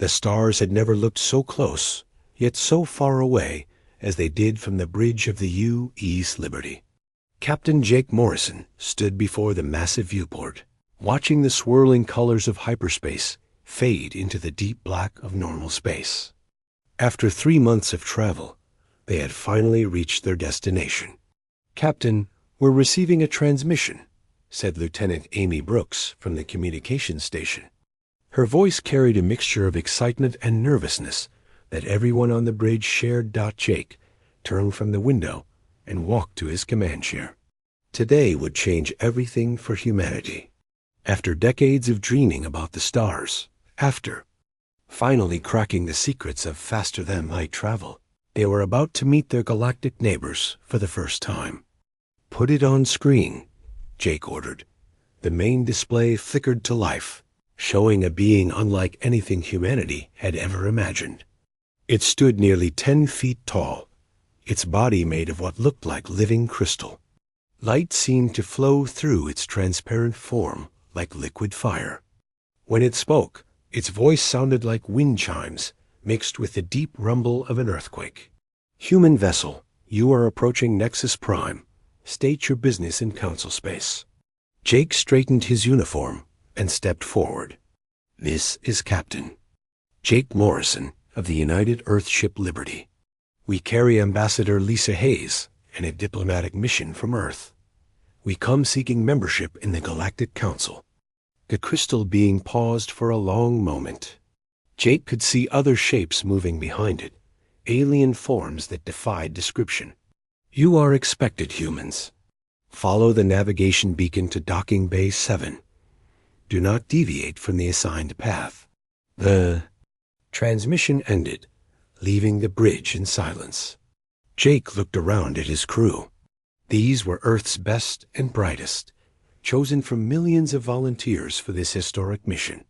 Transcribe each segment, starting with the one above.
The stars had never looked so close, yet so far away, as they did from the bridge of the U.S. Liberty. Captain Jake Morrison stood before the massive viewport, watching the swirling colors of hyperspace fade into the deep black of normal space. After 3 months of travel, they had finally reached their destination. "Captain, we're receiving a transmission," said Lieutenant Amy Brooks from the communications station. Her voice carried a mixture of excitement and nervousness that everyone on the bridge shared. Jake turned from the window and walked to his command chair. Today would change everything for humanity. After decades of dreaming about the stars, after finally cracking the secrets of faster-than-light travel, they were about to meet their galactic neighbors for the first time. "Put it on screen," Jake ordered. The main display flickered to life, showing a being unlike anything humanity had ever imagined. It stood nearly 10 feet tall, its body made of what looked like living crystal. Light seemed to flow through its transparent form like liquid fire. When it spoke, its voice sounded like wind chimes mixed with the deep rumble of an earthquake. "Human vessel, you are approaching Nexus Prime. State your business in council space." Jake straightened his uniform and stepped forward. "This is Captain Jake Morrison of the United Earthship Liberty. We carry Ambassador Lisa Hayes and a diplomatic mission from Earth. We come seeking membership in the Galactic Council." The crystal being paused for a long moment. Jake could see other shapes moving behind it, alien forms that defied description. "You are expected, humans. Follow the navigation beacon to Docking Bay 7. Do not deviate from the assigned path." The transmission ended, leaving the bridge in silence. Jake looked around at his crew. These were Earth's best and brightest, chosen from millions of volunteers for this historic mission.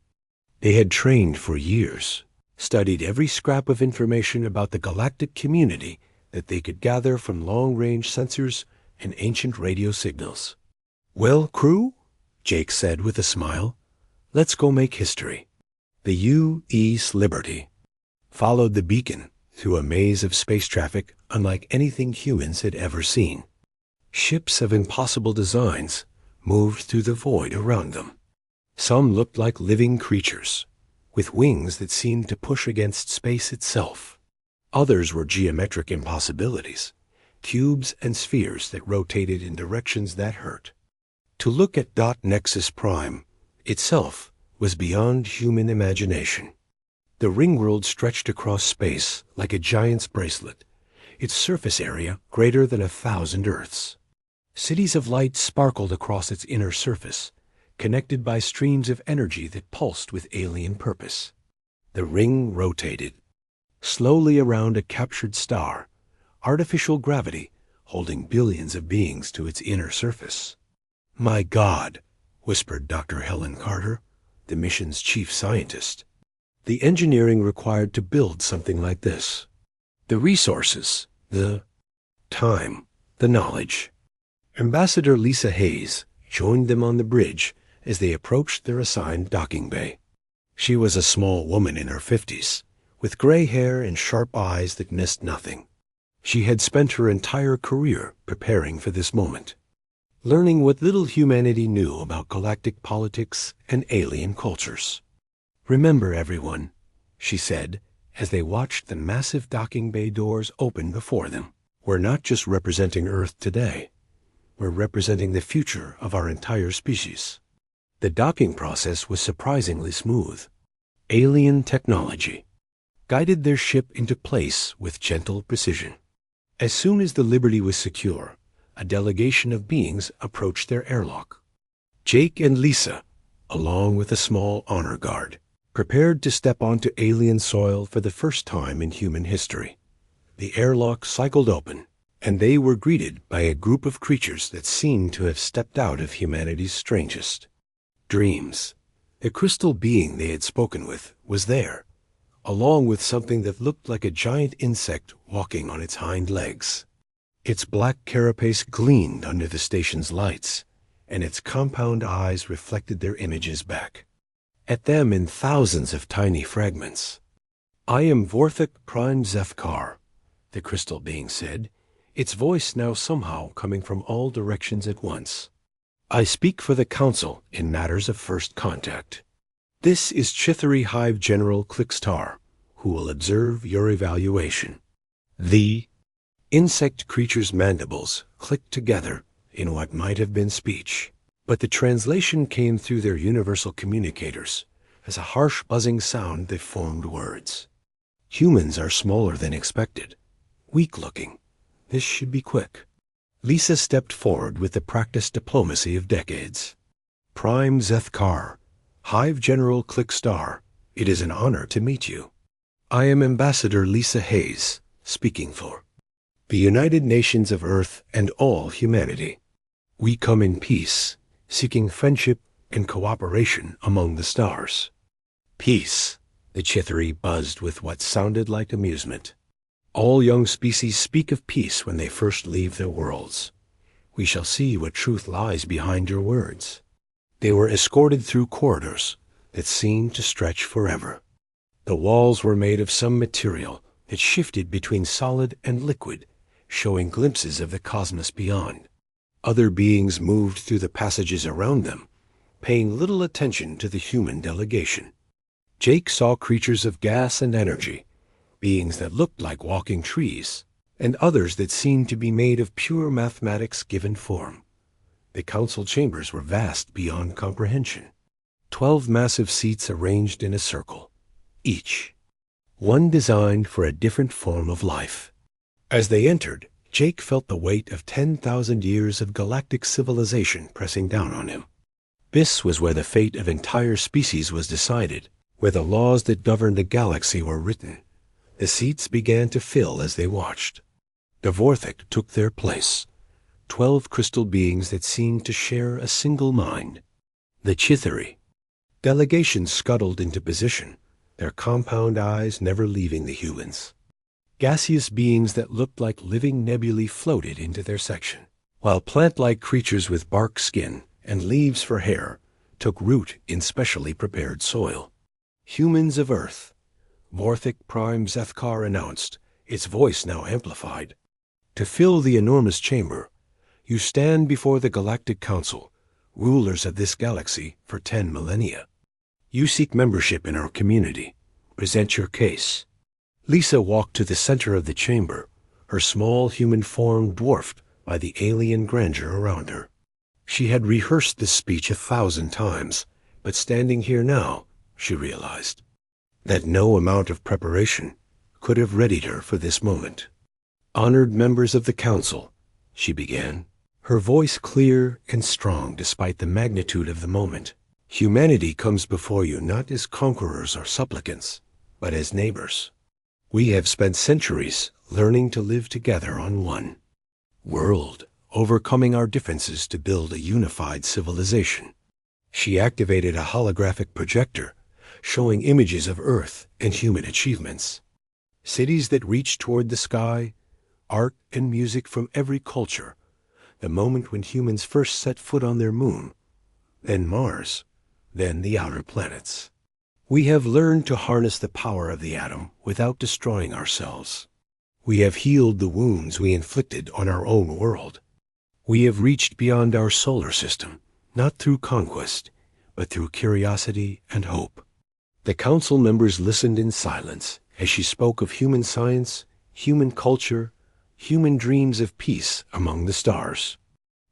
They had trained for years, studied every scrap of information about the galactic community that they could gather from long-range sensors and ancient radio signals. "Well, crew," Jake said with a smile, "let's go make history." The U.S. Liberty followed the beacon through a maze of space traffic unlike anything humans had ever seen. Ships of impossible designs moved through the void around them. Some looked like living creatures, with wings that seemed to push against space itself. Others were geometric impossibilities, cubes and spheres that rotated in directions that hurt. To look at Nexus Prime itself was beyond human imagination. The ring world stretched across space like a giant's bracelet, its surface area greater than 1,000 Earths. Cities of light sparkled across its inner surface, connected by streams of energy that pulsed with alien purpose. The ring rotated slowly around a captured star, artificial gravity holding billions of beings to its inner surface. "My God," whispered Dr. Helen Carter, the mission's chief scientist. "The engineering required to build something like this. The resources, the time, the knowledge." Ambassador Lisa Hayes joined them on the bridge as they approached their assigned docking bay. She was a small woman in her 50s, with gray hair and sharp eyes that missed nothing. She had spent her entire career preparing for this moment, learning what little humanity knew about galactic politics and alien cultures. "Remember, everyone," she said as they watched the massive docking bay doors open before them. "We're not just representing Earth today. We're representing the future of our entire species." The docking process was surprisingly smooth. Alien technology guided their ship into place with gentle precision. As soon as the Liberty was secure, a delegation of beings approached their airlock. Jake and Lisa, along with a small honor guard, prepared to step onto alien soil for the first time in human history. The airlock cycled open, and they were greeted by a group of creatures that seemed to have stepped out of humanity's strangest dreams. The crystal being they had spoken with was there, along with something that looked like a giant insect walking on its hind legs. Its black carapace gleamed under the station's lights, and its compound eyes reflected their images back. at them in thousands of tiny fragments. "I am Vorthik Prime Zethkar," the crystal being said, its voice now somehow coming from all directions at once. "I speak for the Council in matters of first contact. This is Chithari Hive General Clickstar, who will observe your evaluation." The insect creature's mandibles clicked together in what might have been speech, but the translation came through their universal communicators as a harsh buzzing sound that formed words. "Humans are smaller than expected, weak-looking. This should be quick." Lisa stepped forward with the practiced diplomacy of decades. "Prime Zethkar, Hive General Clickstar, it is an honor to meet you. I am Ambassador Lisa Hayes, speaking for the United Nations of Earth and all humanity. We come in peace, seeking friendship and cooperation among the stars." "Peace," the Chithari buzzed with what sounded like amusement. "All young species speak of peace when they first leave their worlds. We shall see what truth lies behind your words." They were escorted through corridors that seemed to stretch forever. The walls were made of some material that shifted between solid and liquid, showing glimpses of the cosmos beyond. Other beings moved through the passages around them, paying little attention to the human delegation. Jake saw creatures of gas and energy, beings that looked like walking trees, and others that seemed to be made of pure mathematics given form. The council chambers were vast beyond comprehension. 12 massive seats arranged in a circle, each one designed for a different form of life. As they entered, Jake felt the weight of 10,000 years of galactic civilization pressing down on him. This was where the fate of entire species was decided, where the laws that governed the galaxy were written. The seats began to fill as they watched. The Vorthik took their place, 12 crystal beings that seemed to share a single mind. The Chithari delegations scuttled into position, their compound eyes never leaving the humans. Gaseous beings that looked like living nebulae floated into their section, while plant-like creatures with bark skin and leaves for hair took root in specially prepared soil. "Humans of Earth," Vorthik Prime Zethkar announced, its voice now amplified. "To fill the enormous chamber, you stand before the Galactic Council, rulers of this galaxy for 10 millennia. You seek membership in our community. Present your case." Lisa walked to the center of the chamber, her small human form dwarfed by the alien grandeur around her. She had rehearsed this speech 1,000 times, but standing here now, she realized that no amount of preparation could have readied her for this moment. "Honored members of the council," she began, her voice clear and strong despite the magnitude of the moment. "Humanity comes before you not as conquerors or supplicants, but as neighbors. We have spent centuries learning to live together on one world, overcoming our differences to build a unified civilization." She activated a holographic projector, showing images of Earth and human achievements. Cities that reached toward the sky, art and music from every culture, the moment when humans first set foot on their moon, then Mars, then the outer planets. "We have learned to harness the power of the atom without destroying ourselves. We have healed the wounds we inflicted on our own world. We have reached beyond our solar system, not through conquest, but through curiosity and hope." The council members listened in silence as she spoke of human science, human culture, human dreams of peace among the stars.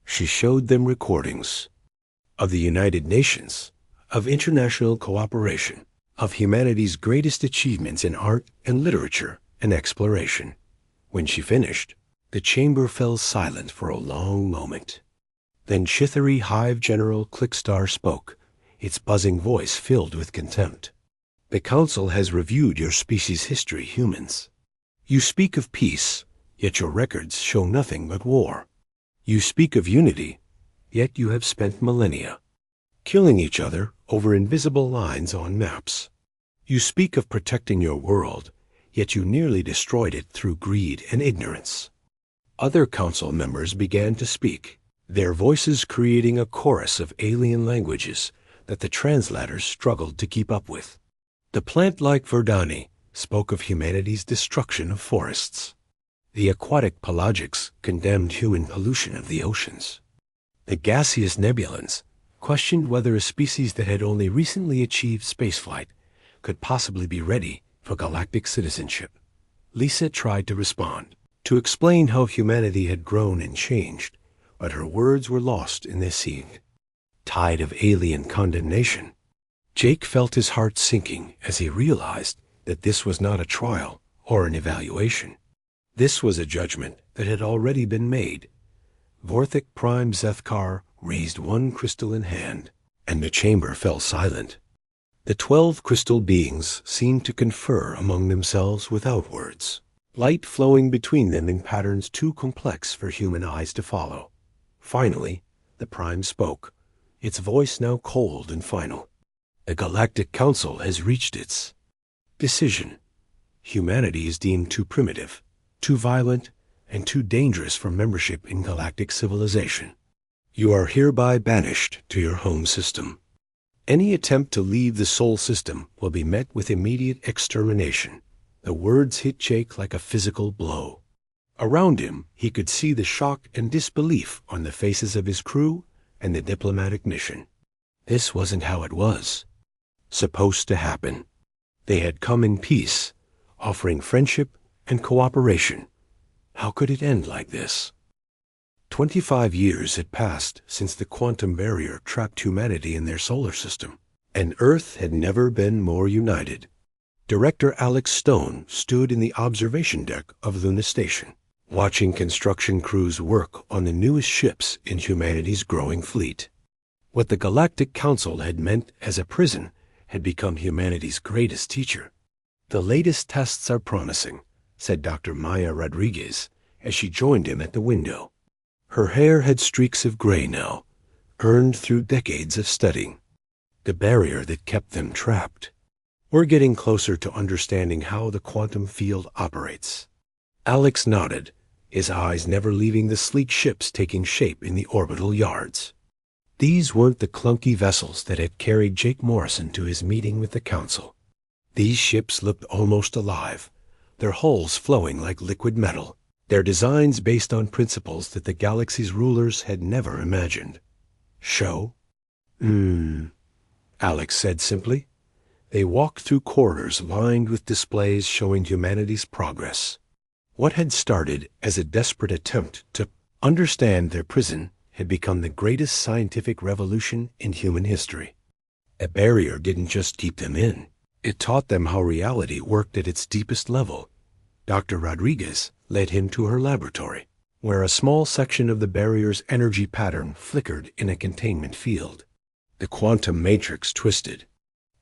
She showed them recordings of the United Nations, of international cooperation, of humanity's greatest achievements in art and literature and exploration. When she finished, the chamber fell silent for a long moment. Then Chithari Hive General Clickstar spoke, its buzzing voice filled with contempt. "The Council has reviewed your species' history, humans. You speak of peace, yet your records show nothing but war. You speak of unity, yet you have spent millennia killing each other over invisible lines on maps. You speak of protecting your world, yet you nearly destroyed it through greed and ignorance." Other council members began to speak, their voices creating a chorus of alien languages that the translators struggled to keep up with. The plant-like Verdani spoke of humanity's destruction of forests. The aquatic pelagics condemned human pollution of the oceans. The gaseous nebulans questioned whether a species that had only recently achieved spaceflight could possibly be ready for galactic citizenship. Lisa tried to respond, to explain how humanity had grown and changed, but her words were lost in the seething tide of alien condemnation. Jake felt his heart sinking as he realized that this was not a trial or an evaluation. This was a judgment that had already been made. Vorthik Prime Zethkar raised one crystalline hand, and the chamber fell silent. The 12 crystal beings seemed to confer among themselves without words, light flowing between them in patterns too complex for human eyes to follow. Finally, the Prime spoke, its voice now cold and final. The Galactic Council has reached its decision. Humanity is deemed too primitive, too violent, and too dangerous for membership in galactic civilization. You are hereby banished to your home system. Any attempt to leave the Sol system will be met with immediate extermination. The words hit Jake like a physical blow. Around him, he could see the shock and disbelief on the faces of his crew and the diplomatic mission. This wasn't how it was supposed to happen. They had come in peace, offering friendship and cooperation. How could it end like this? 25 years had passed since the quantum barrier trapped humanity in their solar system, and Earth had never been more united. Director Alex Stone stood in the observation deck of Luna Station, watching construction crews work on the newest ships in humanity's growing fleet. What the Galactic Council had meant as a prison had become humanity's greatest teacher. The latest tests are promising, said Dr. Maya Rodriguez as she joined him at the window. Her hair had streaks of gray now, earned through decades of studying. The barrier that kept them trapped. We're getting closer to understanding how the quantum field operates. Alex nodded, his eyes never leaving the sleek ships taking shape in the orbital yards. These weren't the clunky vessels that had carried Jake Morrison to his meeting with the Council. These ships looked almost alive, their hulls flowing like liquid metal, their designs based on principles that the galaxy's rulers had never imagined. Show? Alex said simply. They walked through corridors lined with displays showing humanity's progress. What had started as a desperate attempt to understand their prison had become the greatest scientific revolution in human history. A barrier didn't just keep them in. It taught them how reality worked at its deepest level. Dr. Rodriguez led him to her laboratory, where a small section of the barrier's energy pattern flickered in a containment field. The quantum matrix twisted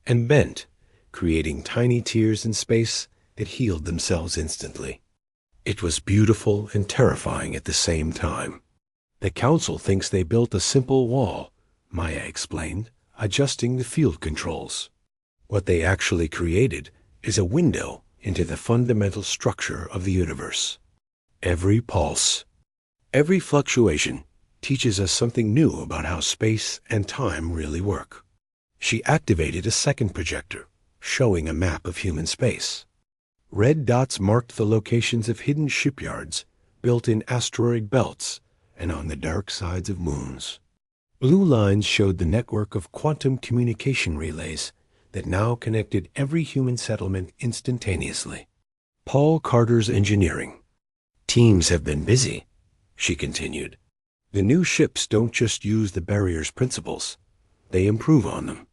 and bent, creating tiny tears in space that healed themselves instantly. It was beautiful and terrifying at the same time. The Council thinks they built a simple wall, Maya explained, adjusting the field controls. What they actually created is a window into the fundamental structure of the universe. Every pulse, every fluctuation teaches us something new about how space and time really work. She activated a second projector, showing a map of human space. Red dots marked the locations of hidden shipyards built in asteroid belts and on the dark sides of moons. Blue lines showed the network of quantum communication relays that now connected every human settlement instantaneously. Paul Carter's engineering. Teams have been busy, she continued. The new ships don't just use the barrier's principles, they improve on them.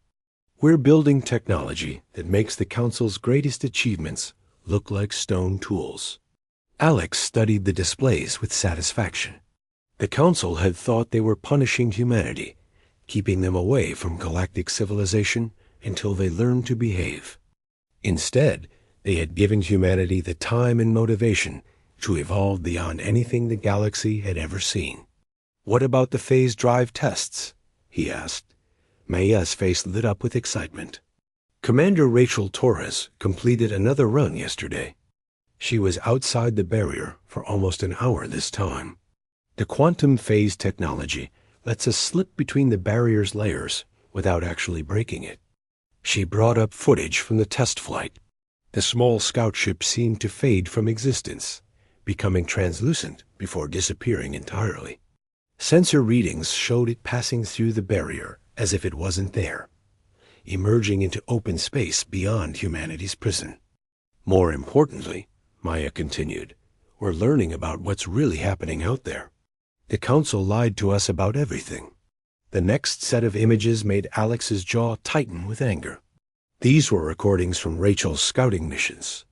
We're building technology that makes the Council's greatest achievements look like stone tools. Alex studied the displays with satisfaction. The Council had thought they were punishing humanity, keeping them away from galactic civilization until they learned to behave. Instead, they had given humanity the time and motivation to evolve beyond anything the galaxy had ever seen. What about the phase drive tests? He asked. Maya's face lit up with excitement. Commander Rachel Torres completed another run yesterday. She was outside the barrier for almost an hour this time. The quantum phase technology lets us slip between the barrier's layers without actually breaking it. She brought up footage from the test flight. The small scout ship seemed to fade from existence, becoming translucent before disappearing entirely. Sensor readings showed it passing through the barrier as if it wasn't there, emerging into open space beyond humanity's prison. More importantly, Maya continued, we're learning about what's really happening out there. The Council lied to us about everything. The next set of images made Alex's jaw tighten with anger. These were recordings from Rachel's scouting missions,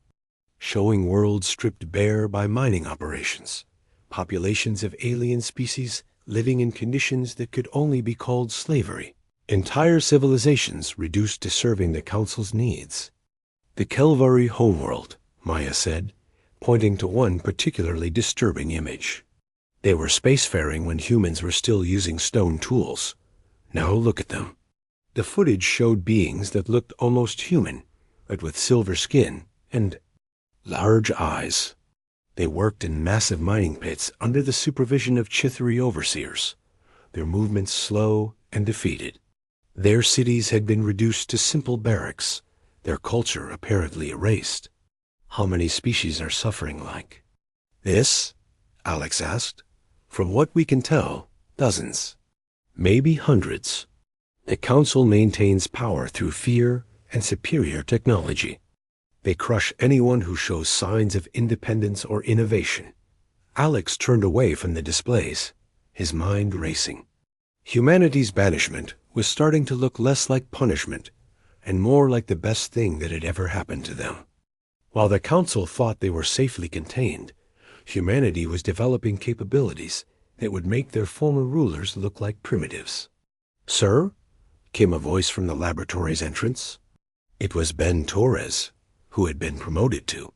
showing worlds stripped bare by mining operations, populations of alien species living in conditions that could only be called slavery, entire civilizations reduced to serving the Council's needs. The Kelvari homeworld, Maya said, pointing to one particularly disturbing image. They were spacefaring when humans were still using stone tools. Now look at them. The footage showed beings that looked almost human, but with silver skin and large eyes. They worked in massive mining pits under the supervision of Chithri overseers, their movements slow and defeated. Their cities had been reduced to simple barracks, their culture apparently erased. How many species are suffering like this? Alex asked. From what we can tell, dozens, maybe hundreds. The Council maintains power through fear and superior technology. They crush anyone who shows signs of independence or innovation. Alex turned away from the displays, his mind racing. Humanity's banishment was starting to look less like punishment and more like the best thing that had ever happened to them. While the Council thought they were safely contained, humanity was developing capabilities that would make their former rulers look like primitives. Sir? Came a voice from the laboratory's entrance. It was Ben Torres, who had been promoted to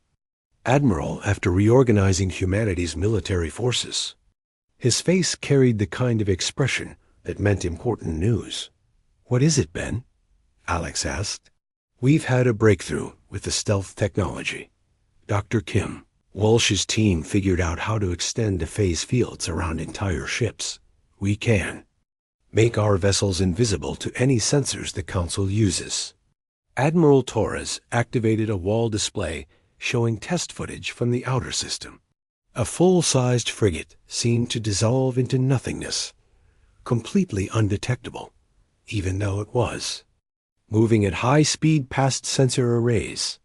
Admiral after reorganizing humanity's military forces. His face carried the kind of expression that meant important news. What is it, Ben? Alex asked. We've had a breakthrough with the stealth technology. Dr. Kim, Walsh's team figured out how to extend the phase fields around entire ships. We can make our vessels invisible to any sensors the Council uses. Admiral Torres activated a wall display showing test footage from the outer system. A full-sized frigate seemed to dissolve into nothingness, completely undetectable, even though it was, moving at high speed past sensor arrays.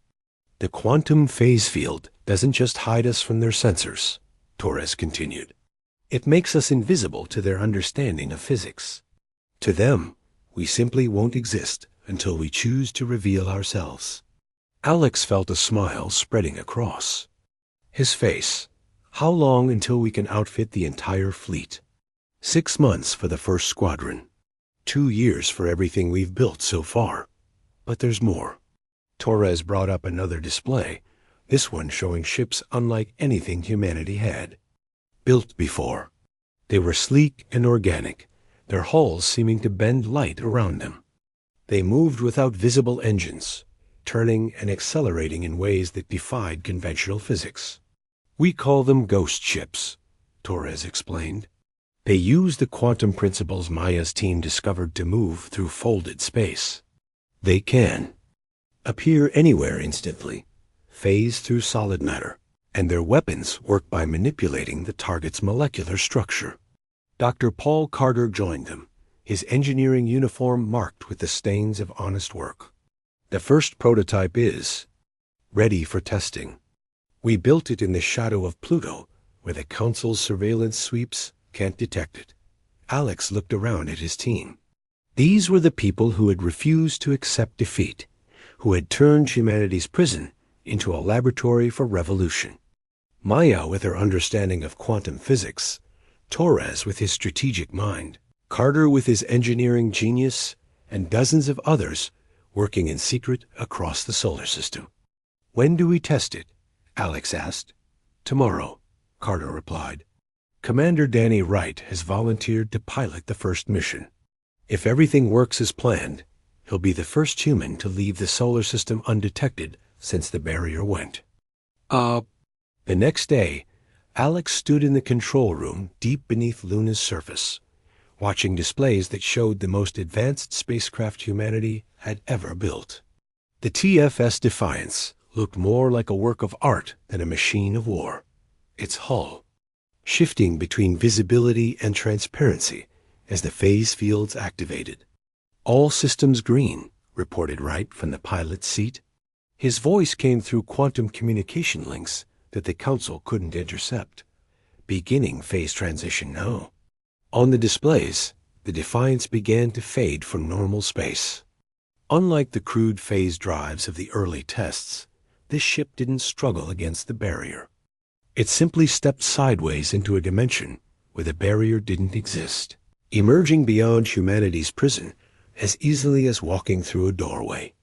The quantum phase field doesn't just hide us from their sensors, Torres continued. It makes us invisible to their understanding of physics. To them, we simply won't exist until we choose to reveal ourselves. Alex felt a smile spreading across his face. How long until we can outfit the entire fleet? 6 months for the first squadron. 2 years for everything we've built so far. But there's more. Torres brought up another display, this one showing ships unlike anything humanity had built before. They were sleek and organic, their hulls seeming to bend light around them. They moved without visible engines, turning and accelerating in ways that defied conventional physics. We call them ghost ships, Torres explained. They use the quantum principles Maya's team discovered to move through folded space. They can appear anywhere instantly, phase through solid matter, and their weapons work by manipulating the target's molecular structure. Dr. Paul Carter joined them, his engineering uniform marked with the stains of honest work. The first prototype is ready for testing. We built it in the shadow of Pluto, where the Council's surveillance sweeps can't detect it. Alex looked around at his team. These were the people who had refused to accept defeat, who had turned humanity's prison into a laboratory for revolution. Maya with her understanding of quantum physics, Torres with his strategic mind, Carter with his engineering genius, and dozens of others working in secret across the solar system. When do we test it? Alex asked. Tomorrow, Carter replied. Commander Danny Wright has volunteered to pilot the first mission. If everything works as planned, he'll be the first human to leave the solar system undetected since the barrier went. The next day, Alex stood in the control room deep beneath Luna's surface, watching displays that showed the most advanced spacecraft humanity had ever built. The TFS Defiance looked more like a work of art than a machine of war. Its hull, shifting between visibility and transparency as the phase fields activated. "All systems green," reported Wright from the pilot's seat. His voice came through quantum communication links that the Council couldn't intercept. "Beginning phase transition now." On the displays, the Defiance began to fade from normal space. Unlike the crude phase drives of the early tests, this ship didn't struggle against the barrier. It simply stepped sideways into a dimension where the barrier didn't exist, emerging beyond humanity's prison as easily as walking through a doorway.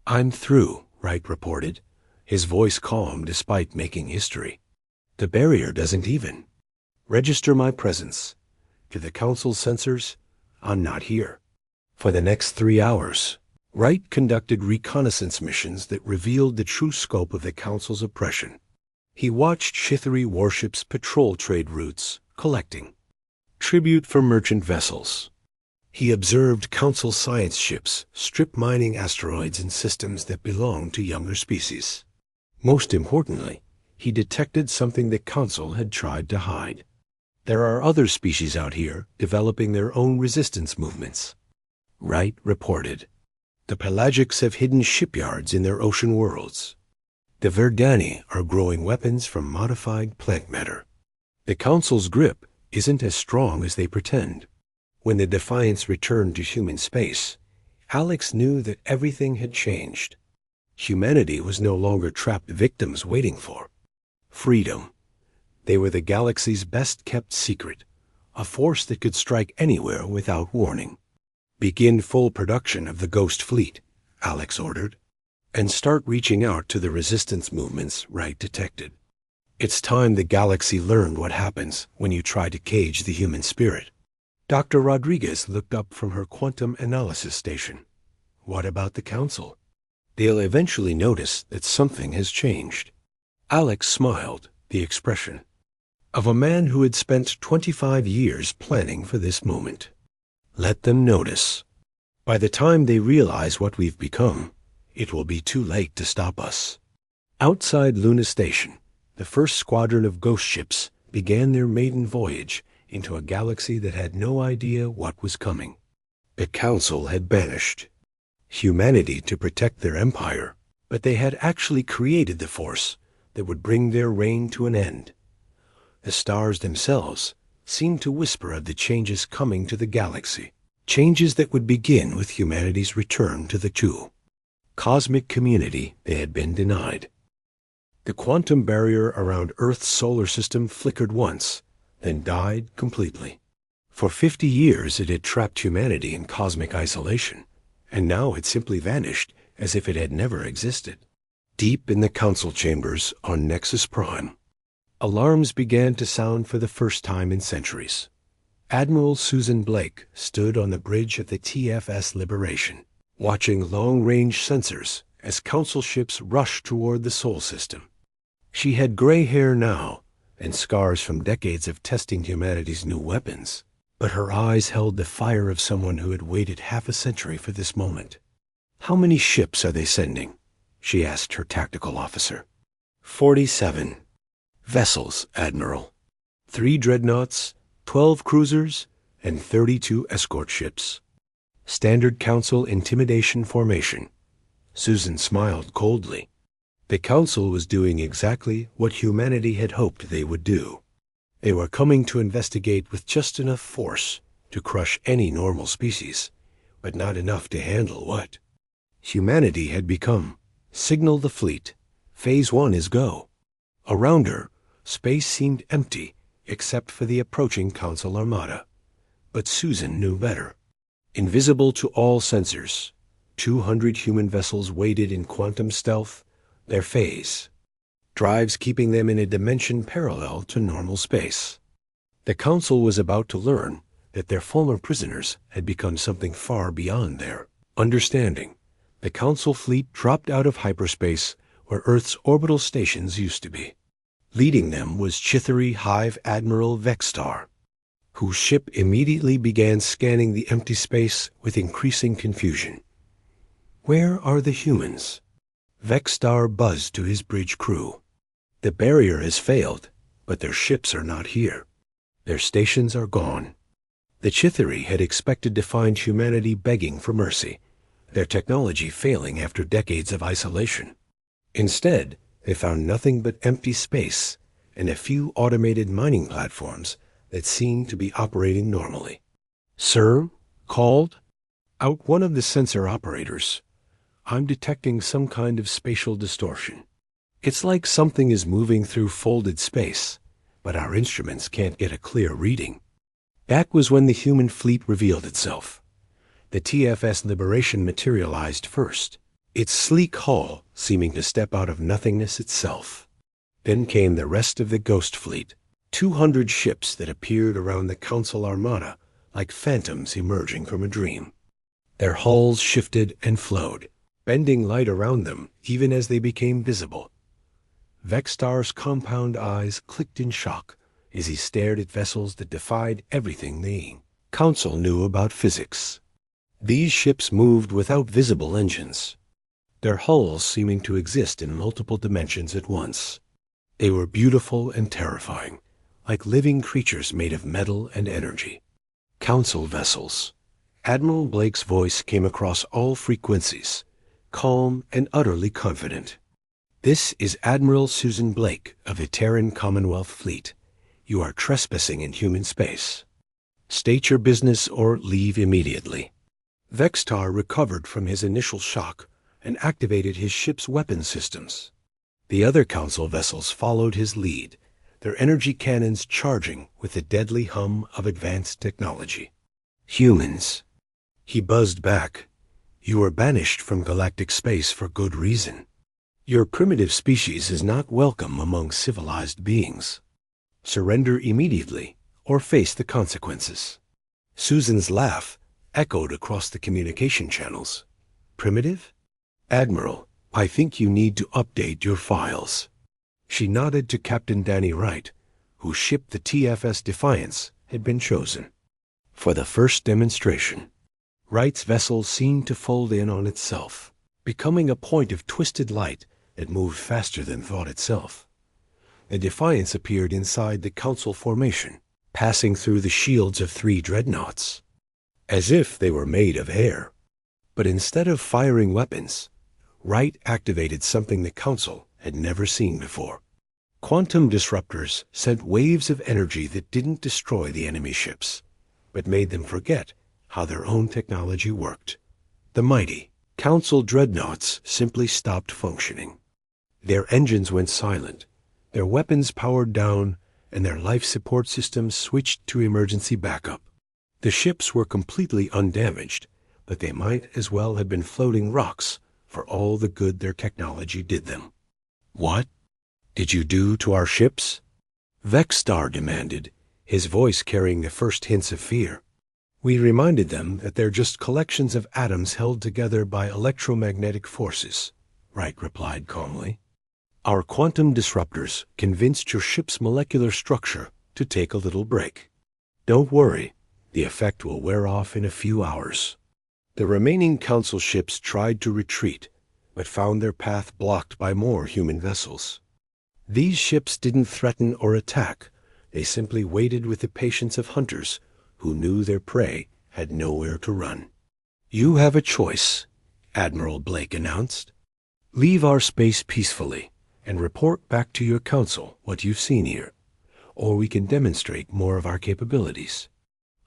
"I'm through," Wright reported, his voice calm despite making history. "The barrier doesn't even. Register my presence. To the Council sensors, I'm not here." For the next 3 hours, Wright conducted reconnaissance missions that revealed the true scope of the Council's oppression. He watched Chithari warships patrol trade routes, collecting tribute from merchant vessels. He observed Council science ships strip mining asteroids and systems that belonged to younger species. Most importantly, he detected something the Council had tried to hide. There are other species out here developing their own resistance movements, Wright reported. The pelagics have hidden shipyards in their ocean worlds. The Verdani are growing weapons from modified plant matter. The Council's grip isn't as strong as they pretend. When the Defiance returned to human space, Alex knew that everything had changed. Humanity was no longer trapped victims waiting for freedom. They were the galaxy's best-kept secret, a force that could strike anywhere without warning. "Begin full production of the Ghost Fleet," Alex ordered, "and start reaching out to the resistance movements Wright detected. It's time the galaxy learned what happens when you try to cage the human spirit." Dr. Rodriguez looked up from her quantum analysis station. "What about the Council? They'll eventually notice that something has changed." Alex smiled, the expression of a man who had spent 25 years planning for this moment. "Let them notice. By the time they realize what we've become, it will be too late to stop us." Outside Luna Station, the first squadron of ghost ships began their maiden voyage into a galaxy that had no idea what was coming. The Council had banished humanity to protect their empire, but they had actually created the force that would bring their reign to an end. The stars themselves seemed to whisper of the changes coming to the galaxy, changes that would begin with humanity's return to the true cosmic community they had been denied. The quantum barrier around Earth's solar system flickered once, then died completely. For 50 years it had trapped humanity in cosmic isolation, and now it simply vanished as if it had never existed. Deep in the Council chambers on Nexus Prime, alarms began to sound for the first time in centuries. Admiral Susan Blake stood on the bridge of the TFS Liberation, watching long-range sensors as Council ships rushed toward the Sol system. She had gray hair now and scars from decades of testing humanity's new weapons, but her eyes held the fire of someone who had waited half a century for this moment. "How many ships are they sending?" she asked her tactical officer. 47 vessels, Admiral. 3 dreadnoughts, 12 cruisers, and 32 escort ships. Standard Council intimidation formation. Susan smiled coldly. The Council was doing exactly what humanity had hoped they would do. They were coming to investigate with just enough force to crush any normal species, but not enough to handle what humanity had become. Signal the fleet. Phase 1 is go. Around her, space seemed empty except for the approaching Council armada. But Susan knew better. Invisible to all sensors, 200 human vessels waited in quantum stealth, their phase drives keeping them in a dimension parallel to normal space. The Council was about to learn that their former prisoners had become something far beyond their understanding. The Council fleet dropped out of hyperspace where Earth's orbital stations used to be. Leading them was Chithari Hive Admiral Vexstar, whose ship immediately began scanning the empty space with increasing confusion. "Where are the humans?" Vexstar buzzed to his bridge crew. "The barrier has failed, but their ships are not here. Their stations are gone." The Chithari had expected to find humanity begging for mercy, their technology failing after decades of isolation. Instead, they found nothing but empty space and a few automated mining platforms that seemed to be operating normally. "Sir?" called out one of the sensor operators. "I'm detecting some kind of spatial distortion. It's like something is moving through folded space, but our instruments can't get a clear reading." That was when the human fleet revealed itself. The TFS Liberation materialized first, its sleek hull seeming to step out of nothingness itself. Then came the rest of the Ghost Fleet, 200 ships that appeared around the Council Armada like phantoms emerging from a dream. Their hulls shifted and flowed, bending light around them even as they became visible. Vexstar's compound eyes clicked in shock as he stared at vessels that defied everything the Council knew about physics. These ships moved without visible engines, their hulls seeming to exist in multiple dimensions at once. They were beautiful and terrifying, like living creatures made of metal and energy. "Council vessels." Admiral Blake's voice came across all frequencies, calm and utterly confident. "This is Admiral Susan Blake of the Terran Commonwealth Fleet. You are trespassing in human space. State your business or leave immediately." Vexstar recovered from his initial shock and activated his ship's weapon systems. The other Council vessels followed his lead, their energy cannons charging with the deadly hum of advanced technology. "Humans." He buzzed back. "You were banished from galactic space for good reason. Your primitive species is not welcome among civilized beings. Surrender immediately or face the consequences." Susan's laugh echoed across the communication channels. "Primitive? Admiral, I think you need to update your files." She nodded to Captain Danny Wright, whose ship, the TFS Defiance, had been chosen. For the first demonstration, Wright's vessel seemed to fold in on itself, becoming a point of twisted light that moved faster than thought itself. The Defiance appeared inside the Council formation, passing through the shields of 3 dreadnoughts, as if they were made of air. But instead of firing weapons, Wright activated something the Council had never seen before. Quantum disruptors sent waves of energy that didn't destroy the enemy ships, but made them forget how their own technology worked. The mighty Council dreadnoughts simply stopped functioning. Their engines went silent, their weapons powered down, and their life support systems switched to emergency backup. The ships were completely undamaged, but they might as well have been floating rocks for all the good their technology did them. "What did you do to our ships?" Vexstar demanded, his voice carrying the first hints of fear. "We reminded them that they're just collections of atoms held together by electromagnetic forces," Wright replied calmly. "Our quantum disruptors convinced your ship's molecular structure to take a little break. Don't worry, the effect will wear off in a few hours." The remaining Council ships tried to retreat, but found their path blocked by more human vessels. These ships didn't threaten or attack. They simply waited with the patience of hunters who knew their prey had nowhere to run. "You have a choice," Admiral Blake announced. "Leave our space peacefully and report back to your Council what you've seen here, or we can demonstrate more of our capabilities.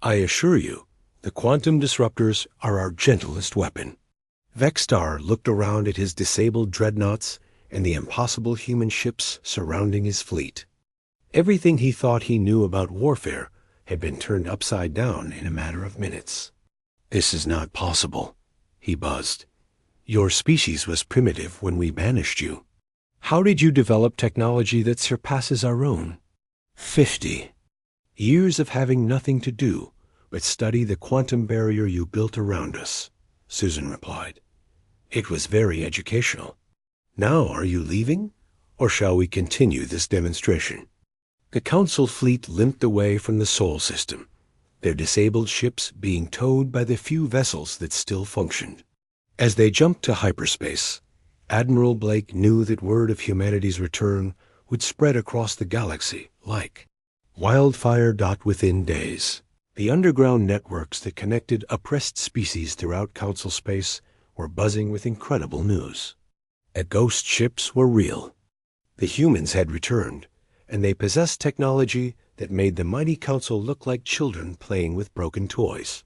I assure you, the quantum disruptors are our gentlest weapon." Vexstar looked around at his disabled dreadnoughts and the impossible human ships surrounding his fleet. Everything he thought he knew about warfare had been turned upside down in a matter of minutes. "This is not possible," he buzzed. "Your species was primitive when we banished you. How did you develop technology that surpasses our own?" 50 years of having nothing to do but study the quantum barrier you built around us," Susan replied. "It was very educational. Now are you leaving, or shall we continue this demonstration?" The Council fleet limped away from the Sol system, their disabled ships being towed by the few vessels that still functioned. As they jumped to hyperspace, Admiral Blake knew that word of humanity's return would spread across the galaxy like wildfire. Within days, the underground networks that connected oppressed species throughout Council space were buzzing with incredible news. The ghost ships were real. The humans had returned, and they possessed technology that made the mighty Council look like children playing with broken toys.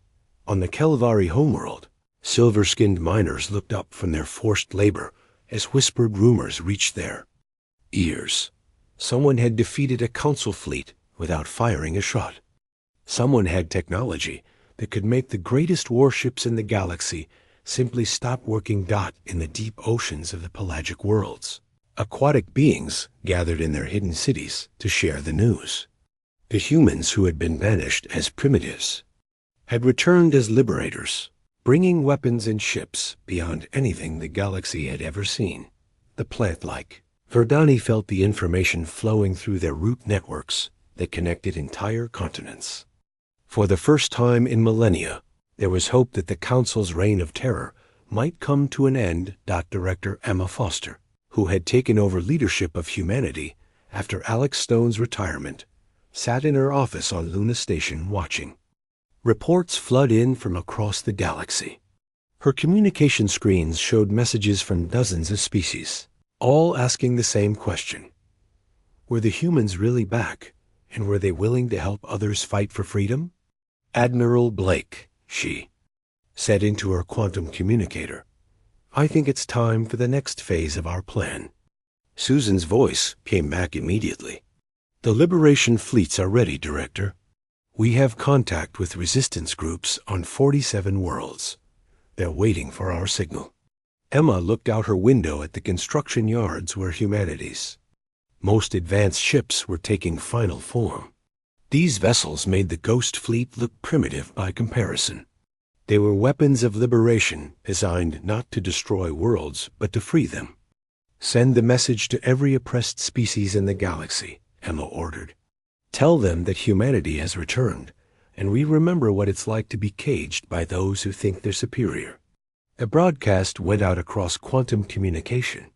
On the Kelvari homeworld, silver-skinned miners looked up from their forced labor as whispered rumors reached their ears. Someone had defeated a Council fleet without firing a shot. Someone had technology that could make the greatest warships in the galaxy simply stop working. In the deep oceans of the pelagic worlds, aquatic beings gathered in their hidden cities to share the news. The humans who had been banished as primitives had returned as liberators, bringing weapons and ships beyond anything the galaxy had ever seen. The plant-like Verdani felt the information flowing through their root networks that connected entire continents. For the first time in millennia, there was hope that the Council's reign of terror might come to an end. Director Emma Foster, who had taken over leadership of humanity after Alex Stone's retirement, sat in her office on Luna Station watching reports flood in from across the galaxy. Her communication screens showed messages from dozens of species, all asking the same question. Were the humans really back, and were they willing to help others fight for freedom? Admiral Blake, she said into her quantum communicator, "I think it's time for the next phase of our plan." Susan's voice came back immediately. "The liberation fleets are ready, Director. We have contact with resistance groups on 47 worlds. They're waiting for our signal." Emma looked out her window at the construction yards where humanity's most advanced ships were taking final form. These vessels made the Ghost Fleet look primitive by comparison. They were weapons of liberation designed not to destroy worlds, but to free them. "Send the message to every oppressed species in the galaxy," Emma ordered. "Tell them that humanity has returned, and we remember what it's like to be caged by those who think they're superior." A broadcast went out across quantum communication,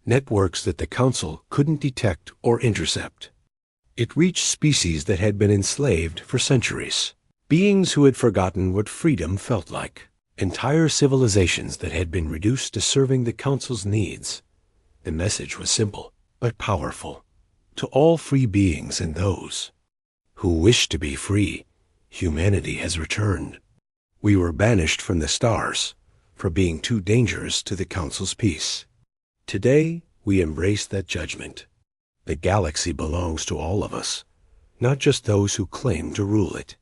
networks that the Council couldn't detect or intercept. It reached species that had been enslaved for centuries, beings who had forgotten what freedom felt like, entire civilizations that had been reduced to serving the Council's needs. The message was simple, but powerful. To all free beings and those who wish to be free, humanity has returned. We were banished from the stars for being too dangerous to the Council's peace. Today, we embrace that judgment. The galaxy belongs to all of us, not just those who claim to rule it.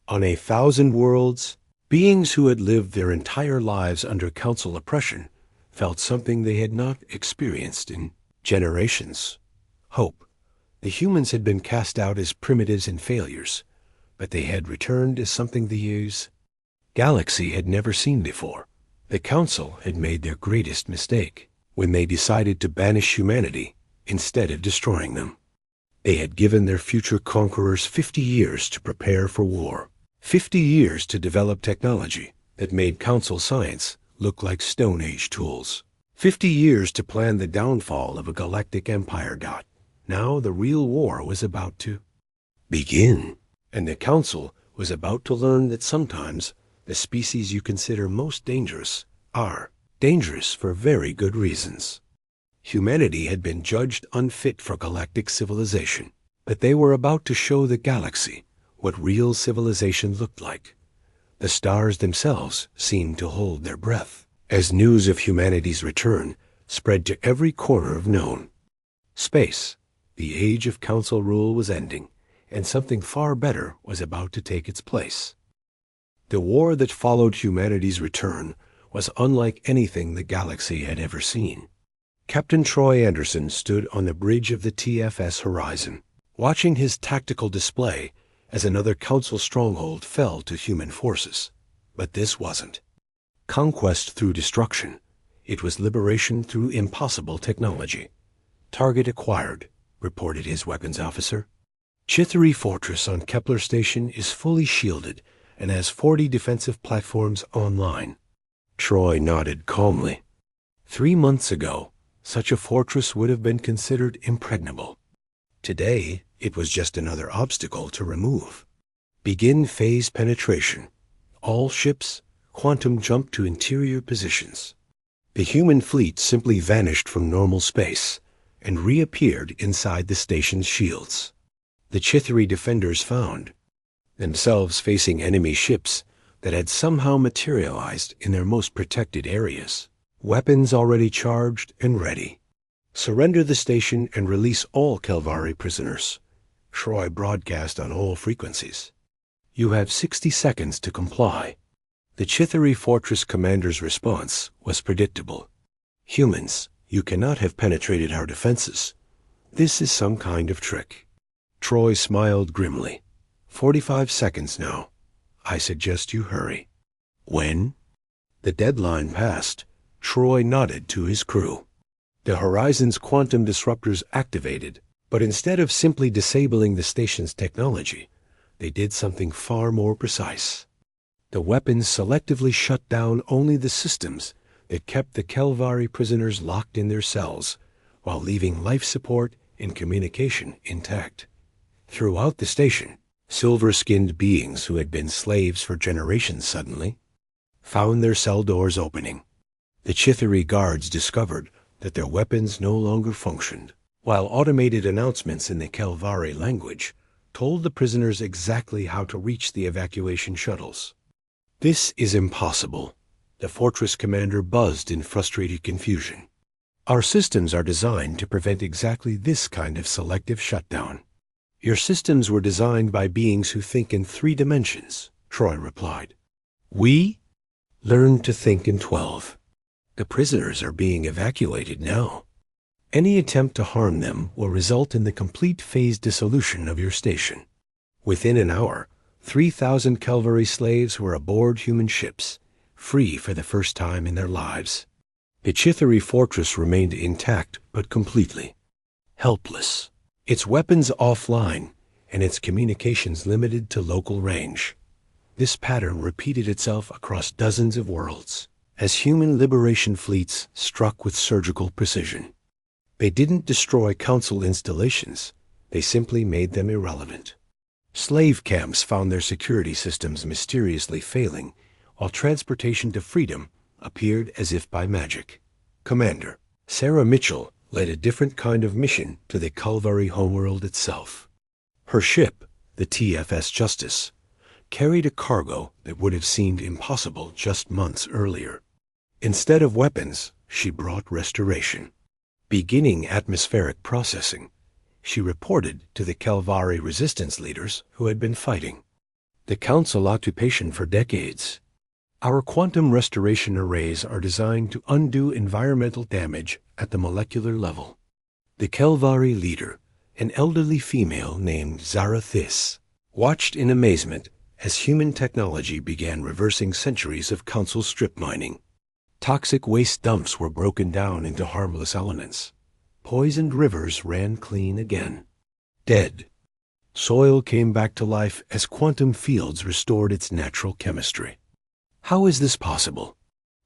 On 1,000 worlds, beings who had lived their entire lives under Council oppression felt something they had not experienced in generations: hope. The humans had been cast out as primitives and failures, but they had returned as something the galaxy had never seen before. The Council had made their greatest mistake when they decided to banish humanity instead of destroying them. They had given their future conquerors 50 years to prepare for war, 50 years to develop technology that made Council science look like Stone Age tools, 50 years to plan the downfall of a galactic empire. Now the real war was about to begin, and the Council was about to learn that sometimes the species you consider most dangerous are dangerous for very good reasons. Humanity had been judged unfit for galactic civilization, but they were about to show the galaxy what real civilization looked like. The stars themselves seemed to hold their breath as news of humanity's return spread to every corner of known space. The age of Council rule was ending, and something far better was about to take its place. The war that followed humanity's return was unlike anything the galaxy had ever seen. Captain Troy Anderson stood on the bridge of the TFS horizon, watching his tactical display as another Council stronghold fell to human forces. But this wasn't conquest through destruction. It was liberation through impossible technology. "Target acquired," reported his weapons officer. Chithari Fortress on Kepler Station is fully shielded and has 40 defensive platforms online. Troy nodded calmly. 3 months ago, such a fortress would have been considered impregnable. Today, it was just another obstacle to remove. Begin phase penetration. All ships, quantum jump to interior positions. The human fleet simply vanished from normal space and reappeared inside the station's shields. The Chithari defenders found themselves facing enemy ships that had somehow materialized in their most protected areas. Weapons already charged and ready. Surrender the station and release all Kelvari prisoners. Troy broadcast on all frequencies. You have 60 seconds to comply. The Chithari Fortress commander's response was predictable. Humans, you cannot have penetrated our defenses. This is some kind of trick. Troy smiled grimly. 45 seconds now. I suggest you hurry. When? The deadline passed. Troy nodded to his crew. The Horizon's quantum disruptors activated, but instead of simply disabling the station's technology, they did something far more precise. The weapons selectively shut down only the systems that kept the Kelvari prisoners locked in their cells, while leaving life support and communication intact. Throughout the station, silver-skinned beings who had been slaves for generations suddenly found their cell doors opening. The Chithari guards discovered that their weapons no longer functioned, while automated announcements in the Kelvari language told the prisoners exactly how to reach the evacuation shuttles. This is impossible. The fortress commander buzzed in frustrated confusion. Our systems are designed to prevent exactly this kind of selective shutdown. Your systems were designed by beings who think in 3 dimensions, Troy replied. We learned to think in 12. The prisoners are being evacuated now. Any attempt to harm them will result in the complete phase dissolution of your station. Within an hour, 3,000 Kelvari slaves were aboard human ships, free for the first time in their lives. The Chithari fortress remained intact but completely helpless, its weapons offline and its communications limited to local range. This pattern repeated itself across dozens of worlds as human liberation fleets struck with surgical precision. They didn't destroy council installations, they simply made them irrelevant. Slave camps found their security systems mysteriously failing, while transportation to freedom appeared as if by magic. Commander Sarah Mitchell led a different kind of mission to the Kelvari homeworld itself. Her ship, the TFS Justice, carried a cargo that would have seemed impossible just months earlier. Instead of weapons, she brought restoration. Beginning atmospheric processing, she reported to the Kelvari resistance leaders who had been fighting. The council occupation for decades. Our quantum restoration arrays are designed to undo environmental damage at the molecular level. The Kelvari leader, an elderly female named Zarathis, watched in amazement as human technology began reversing centuries of council strip mining. Toxic waste dumps were broken down into harmless elements. Poisoned rivers ran clean again. Dead soil came back to life as quantum fields restored its natural chemistry. How is this possible?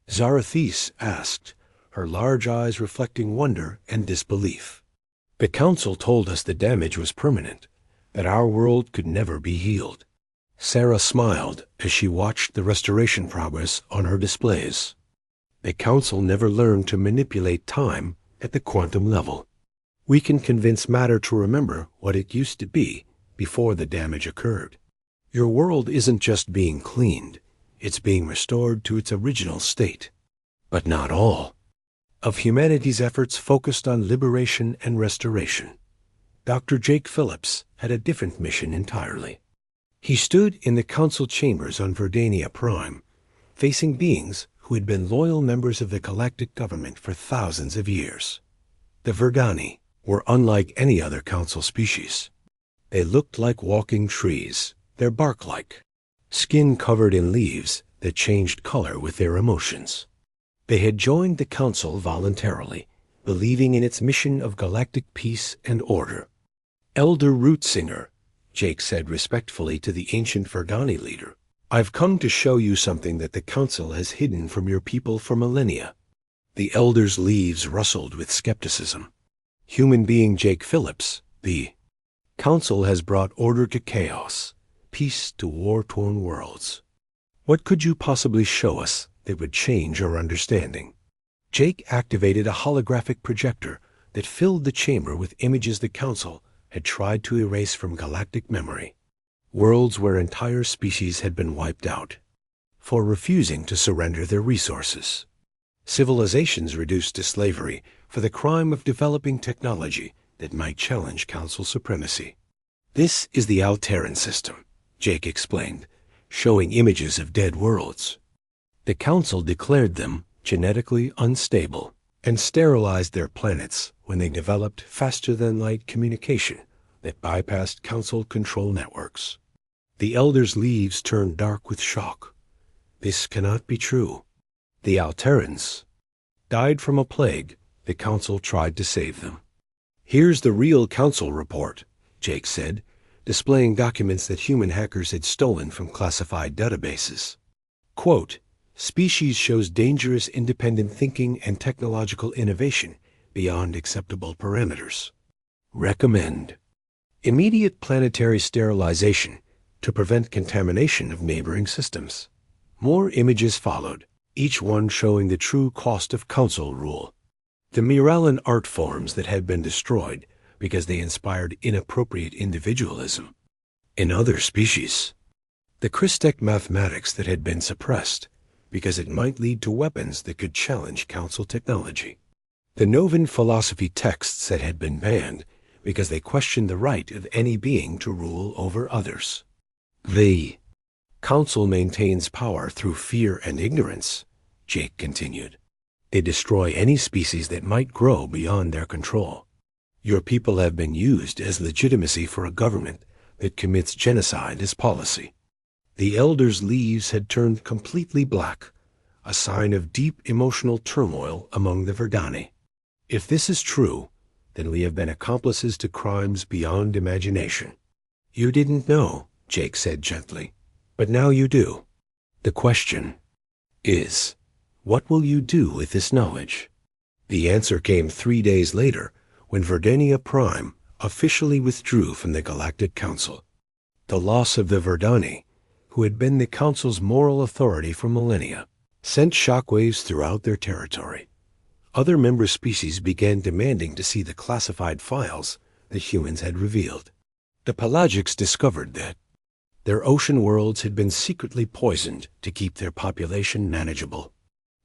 Zarathis asked, her large eyes reflecting wonder and disbelief. The council told us the damage was permanent, that our world could never be healed. Sarah smiled as she watched the restoration progress on her displays. The council never learned to manipulate time at the quantum level. We can convince matter to remember what it used to be before the damage occurred. Your world isn't just being cleaned, it's being restored to its original state. But not all of humanity's efforts focused on liberation and restoration. Dr. Jake Phillips had a different mission entirely. He stood in the council chambers on Verdania Prime, facing beings who had been loyal members of the galactic government for thousands of years. The Verdani were unlike any other council species. They looked like walking trees, their bark-like, skin covered in leaves that changed color with their emotions. They had joined the council voluntarily, believing in its mission of galactic peace and order. Elder Rootsinger, Jake said respectfully to the ancient Verdani leader. "I've come to show you something that the Council has hidden from your people for millennia." The elder's leaves rustled with skepticism. "Human being Jake Phillips, the Council has brought order to chaos, peace to war-torn worlds. What could you possibly show us that would change our understanding?" Jake activated a holographic projector that filled the chamber with images the Council had tried to erase from galactic memory. Worlds where entire species had been wiped out for refusing to surrender their resources. Civilizations reduced to slavery for the crime of developing technology that might challenge Council supremacy. "This is the Alterran system," Jake explained, showing images of dead worlds. The Council declared them genetically unstable and sterilized their planets when they developed faster-than-light communication that bypassed Council control networks. The elder's leaves turned dark with shock. "This cannot be true. The Alterrans died from a plague. The Council tried to save them." "Here's the real Council report," Jake said, displaying documents that human hackers had stolen from classified databases. Quote, "Species shows dangerous independent thinking and technological innovation beyond acceptable parameters. Recommend immediate planetary sterilization to prevent contamination of neighboring systems." More images followed, each one showing the true cost of Council rule. The Miralan art forms that had been destroyed because they inspired inappropriate individualism in other species. The Christec mathematics that had been suppressed because it might lead to weapons that could challenge Council technology. The Novan philosophy texts that had been banned because they questioned the right of any being to rule over others. The Council maintains power through fear and ignorance, Jake continued. They destroy any species that might grow beyond their control. Your people have been used as legitimacy for a government that commits genocide as policy. The elder's leaves had turned completely black, a sign of deep emotional turmoil among the Verdani. "If this is true, then we have been accomplices to crimes beyond imagination." "You didn't know," Jake said gently, "but now you do. The question is, what will you do with this knowledge?" The answer came 3 days later, when Verdania Prime officially withdrew from the Galactic Council. The loss of the Verdani, who had been the Council's moral authority for millennia, sent shockwaves throughout their territory. Other member species began demanding to see the classified files that humans had revealed. The Pelagics discovered that their ocean worlds had been secretly poisoned to keep their population manageable.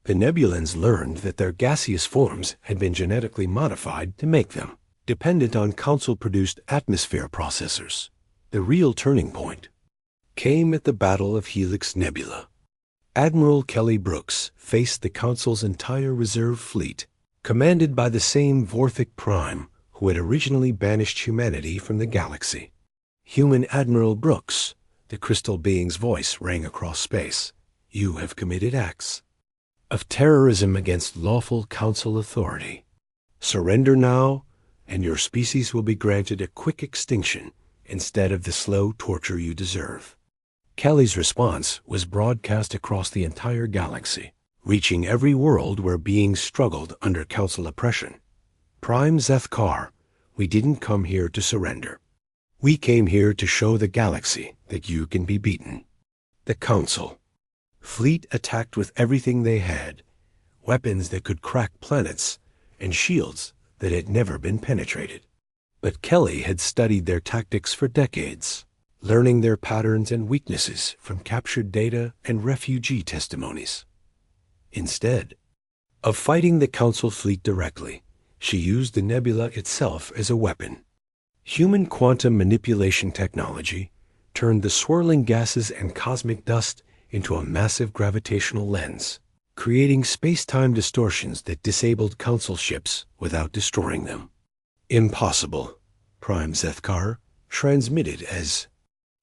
The Nebulans learned that their gaseous forms had been genetically modified to make them dependent on Council-produced atmosphere processors. The real turning point came at the Battle of Helix Nebula. Admiral Kelly Brooks faced the Council's entire reserve fleet, commanded by the same Vorthic Prime who had originally banished humanity from the galaxy. "Human Admiral Brooks," the crystal being's voice rang across space, "you have committed acts of terrorism against lawful Council authority. Surrender now, and your species will be granted a quick extinction instead of the slow torture you deserve." Kelly's response was broadcast across the entire galaxy, reaching every world where beings struggled under Council oppression. "Prime Zethkar, we didn't come here to surrender. We came here to show the galaxy that you can be beaten." The Council fleet attacked with everything they had, weapons that could crack planets and shields that had never been penetrated. But Kelly had studied their tactics for decades, learning their patterns and weaknesses from captured data and refugee testimonies. Instead of fighting the Council fleet directly, she used the nebula itself as a weapon. Human quantum manipulation technology turned the swirling gases and cosmic dust into a massive gravitational lens, creating space-time distortions that disabled Council ships without destroying them. "Impossible," Prime Zethkar transmitted as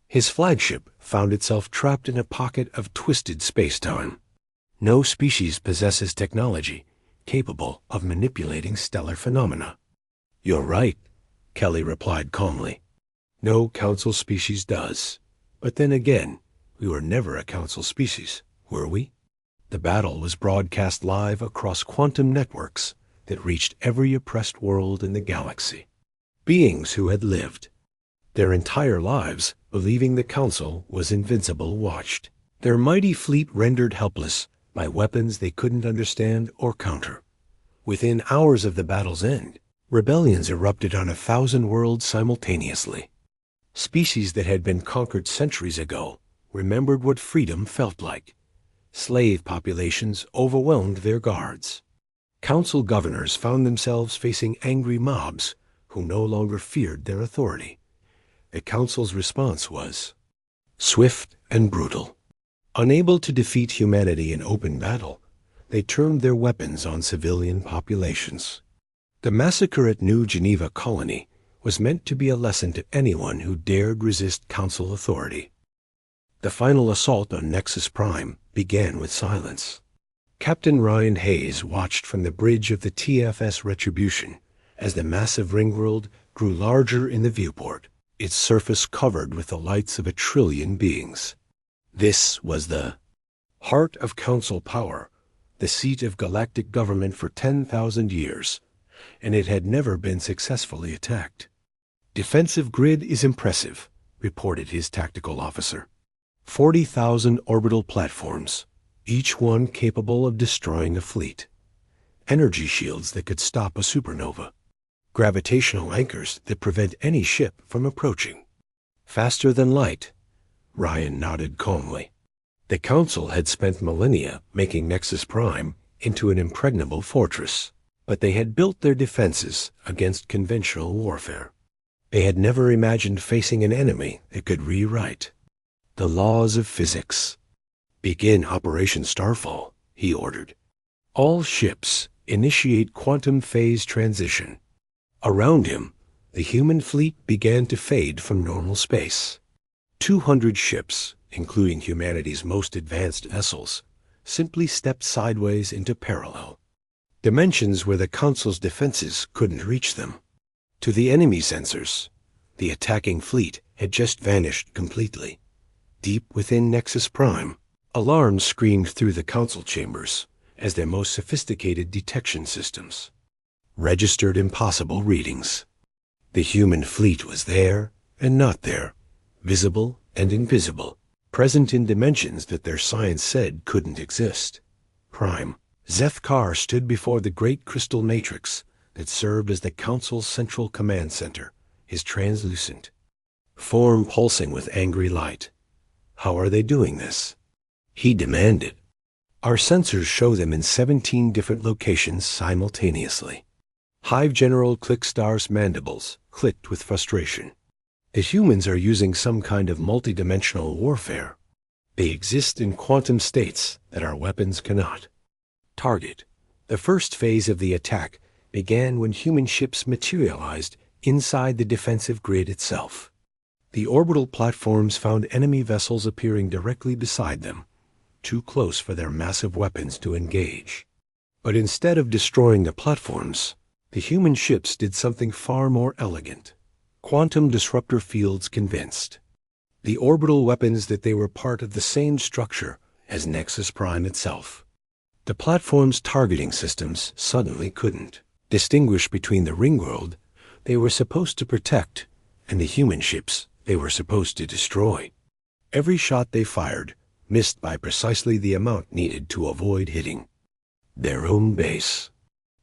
his flagship found itself trapped in a pocket of twisted space-time. "No species possesses technology capable of manipulating stellar phenomena." "You're right," Kelly replied calmly. No council species does. But then again, we were never a council species, were we? The battle was broadcast live across quantum networks that reached every oppressed world in the galaxy. Beings who had lived their entire lives believing the council was invincible watched, their mighty fleet rendered helpless by weapons they couldn't understand or counter. Within hours of the battle's end, rebellions erupted on 1,000 worlds simultaneously. Species that had been conquered centuries ago remembered what freedom felt like. Slave populations overwhelmed their guards. Council governors found themselves facing angry mobs who no longer feared their authority. The council's response was swift and brutal. Unable to defeat humanity in open battle, they turned their weapons on civilian populations. The massacre at New Geneva Colony was meant to be a lesson to anyone who dared resist council authority. The final assault on Nexus Prime began with silence. Captain Ryan Hayes watched from the bridge of the TFS Retribution as the massive ringworld grew larger in the viewport, its surface covered with the lights of 1 trillion beings. This was the heart of council power, the seat of galactic government for 10,000 years, and it had never been successfully attacked. "Defensive grid is impressive," reported his tactical officer. 40,000 orbital platforms, each one capable of destroying a fleet. Energy shields that could stop a supernova. Gravitational anchors that prevent any ship from approaching. Faster than light. Ryan nodded calmly. The Council had spent millennia making Nexus Prime into an impregnable fortress, but they had built their defenses against conventional warfare. They had never imagined facing an enemy that could rewrite the laws of physics. "Begin Operation Starfall," he ordered. "All ships initiate quantum phase transition." Around him, the human fleet began to fade from normal space. 200 ships, including humanity's most advanced vessels, simply stepped sideways into parallel dimensions where the Council's defenses couldn't reach them. To the enemy sensors, the attacking fleet had just vanished completely. Deep within Nexus Prime, alarms screamed through the Council chambers as their most sophisticated detection systems registered impossible readings. The human fleet was there and not there, visible and invisible, present in dimensions that their science said couldn't exist. Prime Zeth Kar stood before the great crystal matrix that served as the Council's central command center, his translucent form pulsing with angry light. "How are they doing this?" he demanded. "Our sensors show them in 17 different locations simultaneously." Hive General Clickstar's mandibles clicked with frustration. "The humans are using some kind of multidimensional warfare. They exist in quantum states that our weapons cannot target." The first phase of the attack began when human ships materialized inside the defensive grid itself. The orbital platforms found enemy vessels appearing directly beside them, too close for their massive weapons to engage. But instead of destroying the platforms, the human ships did something far more elegant. Quantum disruptor fields convinced the orbital weapons that they were part of the same structure as Nexus Prime itself. The platform's targeting systems suddenly couldn't distinguish between the ringworld they were supposed to protect and the human ships they were supposed to destroy. Every shot they fired missed by precisely the amount needed to avoid hitting their own base.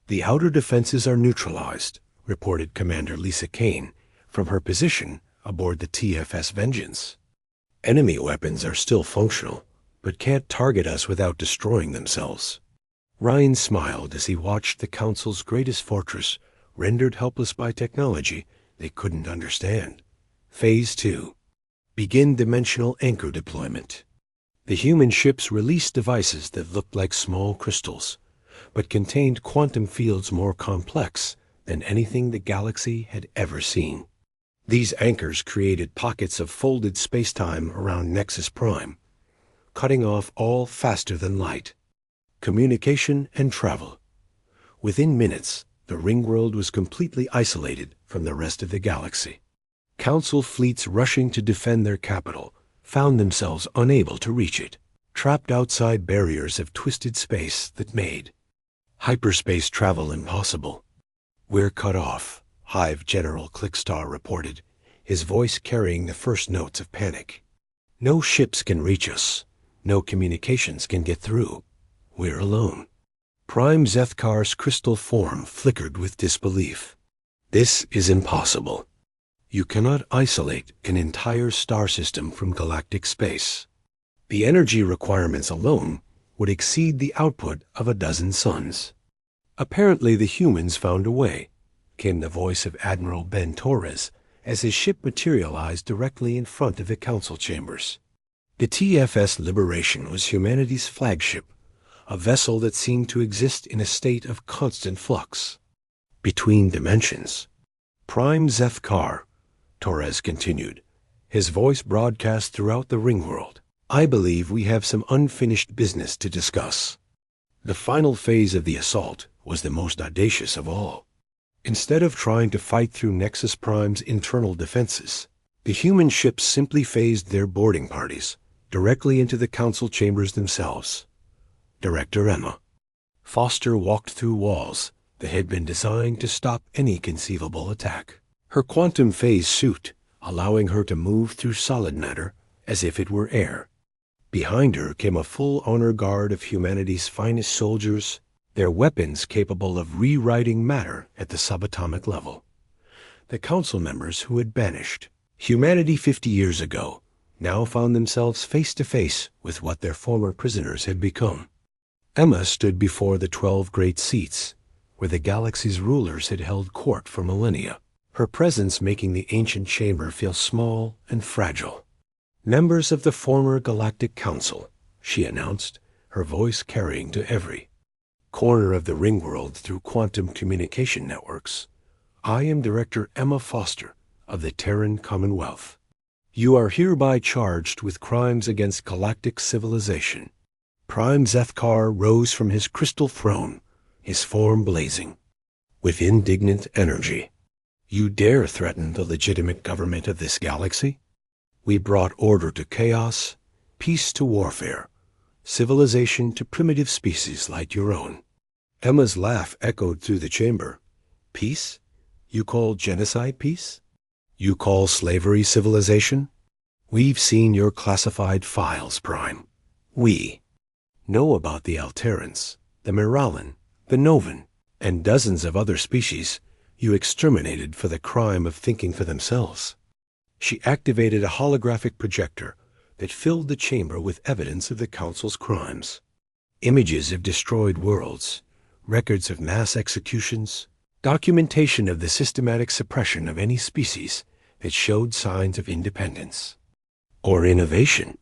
"The outer defenses are neutralized," reported Commander Lisa Kane from her position aboard the TFS Vengeance. "Enemy weapons are still functional, but can't target us without destroying themselves." Ryan smiled as he watched the Council's greatest fortress rendered helpless by technology they couldn't understand. Phase 2. Begin dimensional anchor deployment. The human ships released devices that looked like small crystals, but contained quantum fields more complex than anything the galaxy had ever seen. These anchors created pockets of folded space-time around Nexus Prime, cutting off all faster than light communication and travel. Within minutes, the ringworld was completely isolated from the rest of the galaxy. Council fleets rushing to defend their capital found themselves unable to reach it, trapped outside barriers of twisted space that made hyperspace travel impossible. "We're cut off," Hive General Clickstar reported, his voice carrying the first notes of panic. "No ships can reach us. No communications can get through. We're alone." Prime Zethkar's crystal form flickered with disbelief. "This is impossible. You cannot isolate an entire star system from galactic space. The energy requirements alone would exceed the output of a dozen suns." "Apparently the humans found a way," came the voice of Admiral Ben Torres as his ship materialized directly in front of the council chambers. The TFS Liberation was humanity's flagship, a vessel that seemed to exist in a state of constant flux. "Between dimensions. Prime Zethkar," Torres continued, his voice broadcast throughout the ring world, "I believe we have some unfinished business to discuss." The final phase of the assault was the most audacious of all. Instead of trying to fight through Nexus Prime's internal defenses, the human ships simply phased their boarding parties directly into the council chambers themselves. Director Emma Foster walked through walls that had been designed to stop any conceivable attack, her quantum phase suit allowing her to move through solid matter as if it were air. Behind her came a full honor guard of humanity's finest soldiers, their weapons capable of rewriting matter at the subatomic level. The council members who had banished humanity 50 years ago now found themselves face to face with what their former prisoners had become. Emma stood before the 12 great seats, where the galaxy's rulers had held court for millennia, her presence making the ancient chamber feel small and fragile. "Members of the former Galactic Council," she announced, her voice carrying to every corner of the ring world through quantum communication networks. "I am Director Emma Foster of the Terran Commonwealth. You are hereby charged with crimes against galactic civilization." Prime Zethkar rose from his crystal throne, his form blazing with indignant energy. "You dare threaten the legitimate government of this galaxy? We brought order to chaos, peace to warfare, civilization to primitive species like your own." Emma's laugh echoed through the chamber. "Peace? You call genocide peace? You call slavery civilization? We've seen your classified files, Prime. We know about the Alterans, the Miralan, the Novan, and dozens of other species you exterminated for the crime of thinking for themselves." She activated a holographic projector that filled the chamber with evidence of the Council's crimes. Images of destroyed worlds, records of mass executions, documentation of the systematic suppression of any species that showed signs of independence or innovation.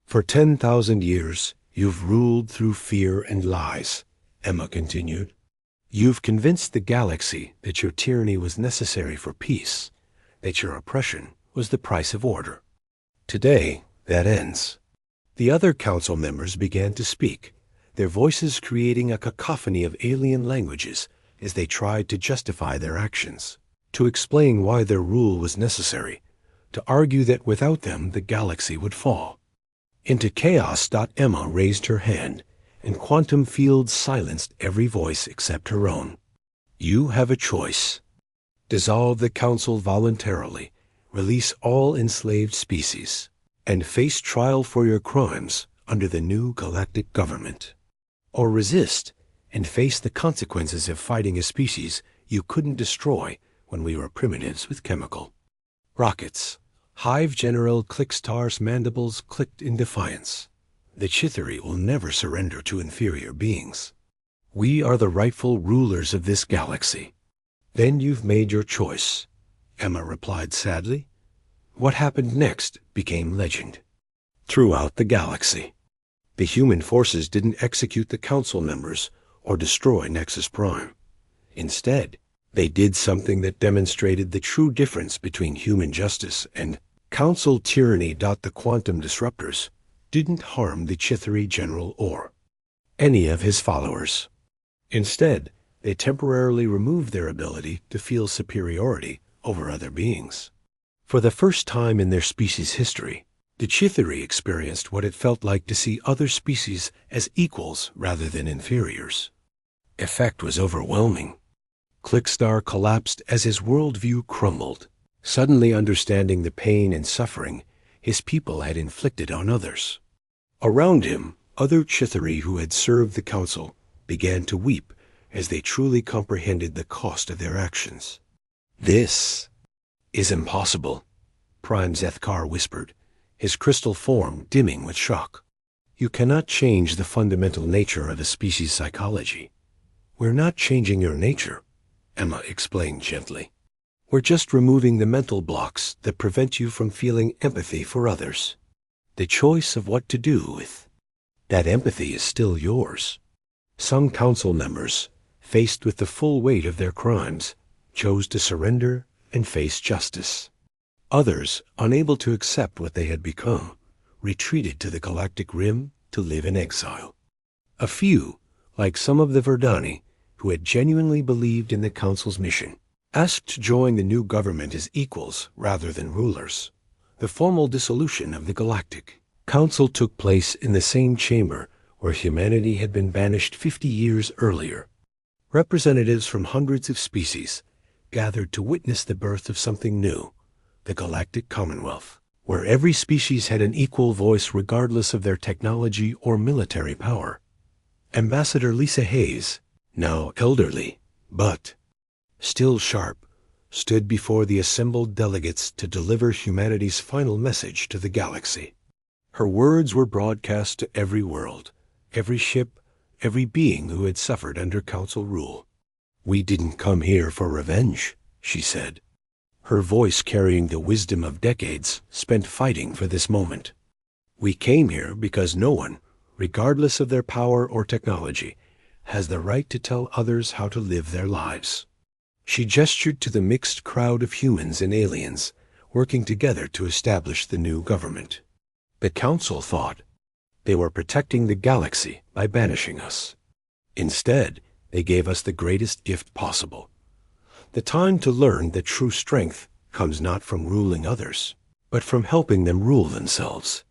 "For 10,000 years, you've ruled through fear and lies," Emma continued. "You've convinced the galaxy that your tyranny was necessary for peace, that your oppression was the price of order. Today, that ends." The other council members began to speak, their voices creating a cacophony of alien languages as they tried to justify their actions, to explain why their rule was necessary, to argue that without them the galaxy would fall. Into chaos. Emma raised her hand, and quantum fields silenced every voice except her own. "You have a choice. Dissolve the council voluntarily, release all enslaved species, and face trial for your crimes under the new galactic government. Or resist and face the consequences of fighting a species you couldn't destroy when we were primitives with chemical rockets." Hive General Clickstar's mandibles clicked in defiance. "The Chithari will never surrender to inferior beings. We are the rightful rulers of this galaxy." "Then you've made your choice," Emma replied sadly. What happened next became legend throughout the galaxy. The human forces didn't execute the council members or destroy Nexus Prime. Instead, they did something that demonstrated the true difference between human justice and council tyranny. The quantum disruptors didn't harm the Chithari general or any of his followers. Instead, they temporarily removed their ability to feel superiority over other beings. For the first time in their species' history, the Chithari experienced what it felt like to see other species as equals rather than inferiors. Effect was overwhelming. Clickstar collapsed as his worldview crumbled, suddenly understanding the pain and suffering his people had inflicted on others. Around him, other Chithari who had served the council began to weep as they truly comprehended the cost of their actions. "This is impossible," Prime Zethkar whispered, his crystal form dimming with shock. "You cannot change the fundamental nature of a species' psychology." "We're not changing your nature," Emma explained gently. "We're just removing the mental blocks that prevent you from feeling empathy for others. The choice of what to do with that empathy is still yours." Some council members, faced with the full weight of their crimes, chose to surrender and face justice. Others, unable to accept what they had become, retreated to the galactic rim to live in exile. A few, like some of the Verdani, who had genuinely believed in the council's mission, asked to join the new government as equals rather than rulers. The formal dissolution of the Galactic Council took place in the same chamber where humanity had been banished 50 years earlier. Representatives from hundreds of species gathered to witness the birth of something new, the Galactic Commonwealth, where every species had an equal voice regardless of their technology or military power. Ambassador Lisa Hayes, now elderly, but still sharp, stood before the assembled delegates to deliver humanity's final message to the galaxy. Her words were broadcast to every world, every ship, every being who had suffered under council rule. "We didn't come here for revenge," she said, her voice carrying the wisdom of decades spent fighting for this moment. "We came here because no one, regardless of their power or technology, has the right to tell others how to live their lives." She gestured to the mixed crowd of humans and aliens working together to establish the new government. The council thought they were protecting the galaxy by banishing us. Instead, they gave us the greatest gift possible. The time to learn that true strength comes not from ruling others, but from helping them rule themselves.